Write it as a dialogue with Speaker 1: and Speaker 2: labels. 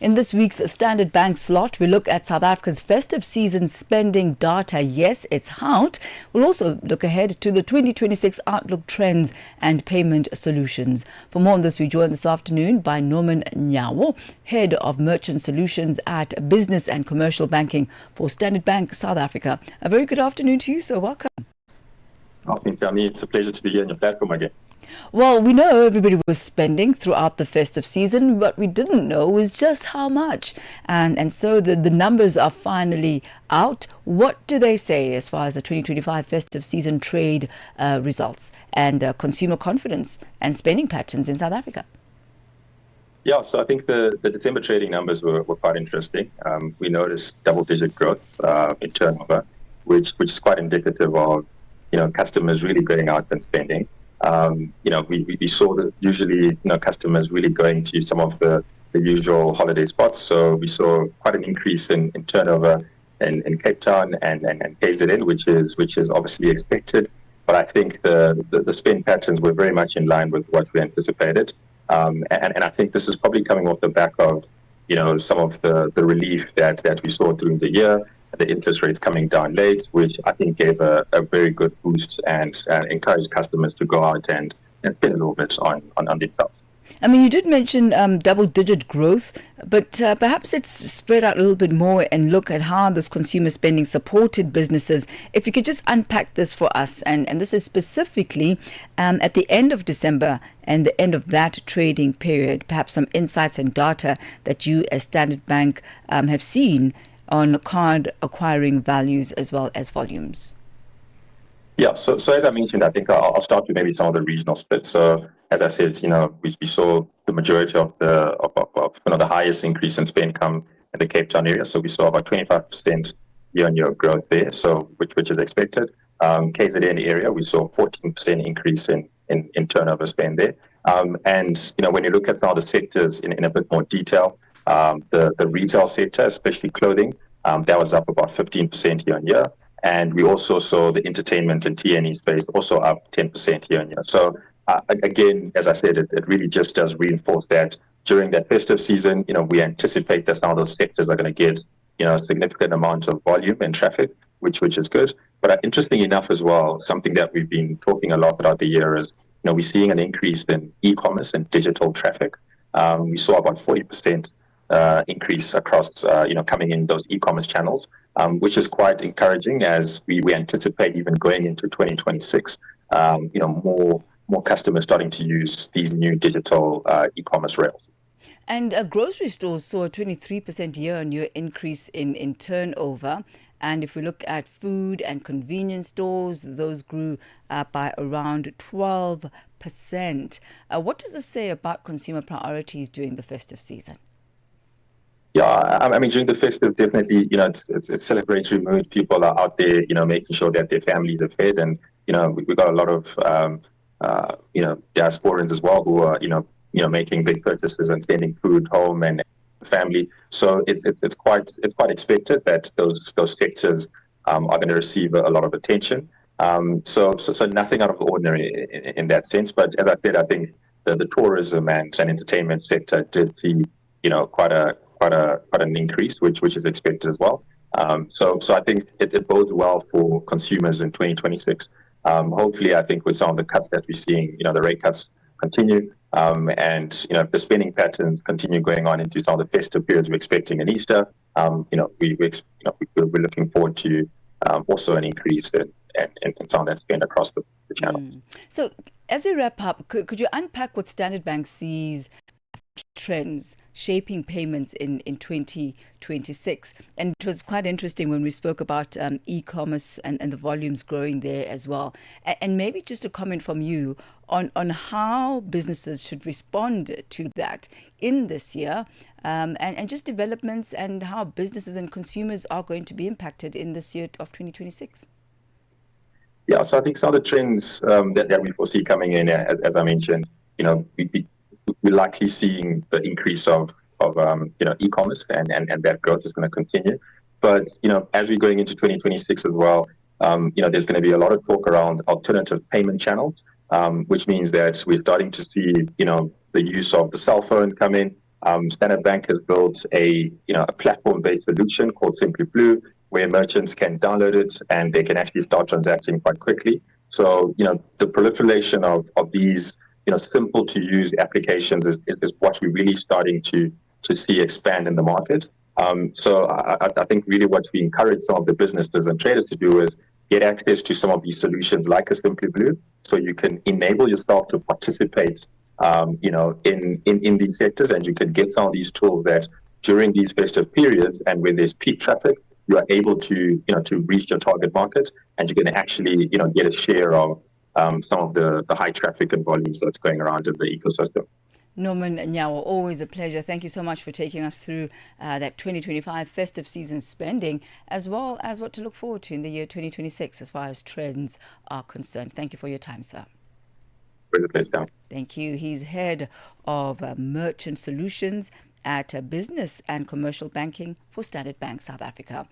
Speaker 1: In this week's Standard Bank slot, we look at South Africa's festive season spending data. Yes, it's out. We'll also look ahead to the 2026 outlook trends and payment solutions. For more on this, we joined this afternoon by Norman Nyawo, Head of Merchant Solutions at Business and Commercial Banking for Standard Bank South Africa. A very good afternoon to you, sir. Welcome.
Speaker 2: Thami, it's a pleasure to be here on your platform again.
Speaker 1: Well, we know everybody was spending throughout the festive season. What we didn't know was just how much. And so the numbers are finally out. What do they say as far as the 2025 festive season trade results and consumer confidence and spending patterns in South Africa?
Speaker 2: Yeah, so I think the December trading numbers were quite interesting. We noticed double-digit growth in turnover, which is quite indicative of customers really going out and spending. We saw that usually, customers really going to some of the usual holiday spots. So we saw quite an increase in turnover in Cape Town and KZN, which is obviously expected. But I think the spend patterns were very much in line with what we anticipated. And I think this is probably coming off the back of, some of the relief that we saw during the year. The interest rates coming down late, which I think gave a very good boost and encouraged customers to go out and spend a little bit on themselves.
Speaker 1: I mean, you did mention double-digit growth, but perhaps it's spread out a little bit more and look at how this consumer spending supported businesses. If you could just unpack this for us, and this is specifically at the end of December and the end of that trading period, perhaps some insights and data that you as Standard Bank have seen on card acquiring values as well as volumes.
Speaker 2: Yeah, so as I mentioned, I think I'll start with maybe some of the regional splits. So as I said, we saw the majority of the highest increase in spend come in the Cape Town area. So we saw about 25% year-on-year growth there, so which is expected. KZN area, we saw 14% increase in turnover spend there. And when you look at some of the sectors in a bit more detail, the retail sector, especially clothing, that was up about 15% year on year. And we also saw the entertainment and T&E space also up 10% year on year. So again, as I said, it really just does reinforce that during that festive season, we anticipate that some of those sectors are going to get, a significant amount of volume and traffic, which is good. But interesting enough as well, something that we've been talking a lot throughout the year is, we're seeing an increase in e-commerce and digital traffic. We saw about 40% increase across, coming in those e-commerce channels, which is quite encouraging as we anticipate even going into 2026, more customers starting to use these new digital e-commerce rails.
Speaker 1: And grocery stores saw a 23% year-on-year increase in turnover. And if we look at food and convenience stores, those grew by around 12%. What does this say about consumer priorities during the festive season?
Speaker 2: Yeah, I mean, during the festive, definitely, it's celebratory mood. People are out there, making sure that their families are fed. And, we got a lot of, diasporans as well who are, making big purchases and sending food home and family. So it's quite expected that those sectors are going to receive a lot of attention. So nothing out of the ordinary in that sense. But as I said, I think the tourism and entertainment sector did see, quite an increase, which is expected as well. So I think it bodes well for consumers in 2026. Hopefully, I think with some of the cuts that we're seeing, the rate cuts continue, and if the spending patterns continue going on into some of the festive periods we're expecting in Easter, we're looking forward to also an increase in some of that spend across the channel.
Speaker 1: So as we wrap up, could you unpack what Standard Bank sees trends shaping payments in 2026? And it was quite interesting when we spoke about e-commerce and the volumes growing there as well. And maybe just a comment from you on how businesses should respond to that in this year, and just developments and how businesses and consumers are going to be impacted in this year of 2026.
Speaker 2: Yeah, so I think some of the trends that we foresee coming in, as I mentioned, we're likely seeing the increase of e-commerce and that growth is going to continue. But, as we're going into 2026 as well, there's going to be a lot of talk around alternative payment channels, which means that we're starting to see, the use of the cell phone come in, Standard Bank has built a platform-based solution called Simply Blue, where merchants can download it and they can actually start transacting quite quickly. So, the proliferation of these, simple to use applications is what we're really starting to see expand in the market. So I think really what we encourage some of the businesses and traders to do is get access to some of these solutions like a Simply Blue, so you can enable yourself to participate, in these sectors, and you can get some of these tools that during these festive periods and when there's peak traffic, you are able to, to reach your target market, and you're going to actually, get a share of some of the high traffic and volumes that's going around in the ecosystem.
Speaker 1: Norman Nyawo, always a pleasure. Thank you so much for taking us through that 2025 festive season spending, as well as what to look forward to in the year 2026 as far as trends are concerned. Thank you for your time, sir.
Speaker 2: Always a pleasure.
Speaker 1: Thank you. He's head of merchant solutions at business and commercial banking for Standard Bank South Africa.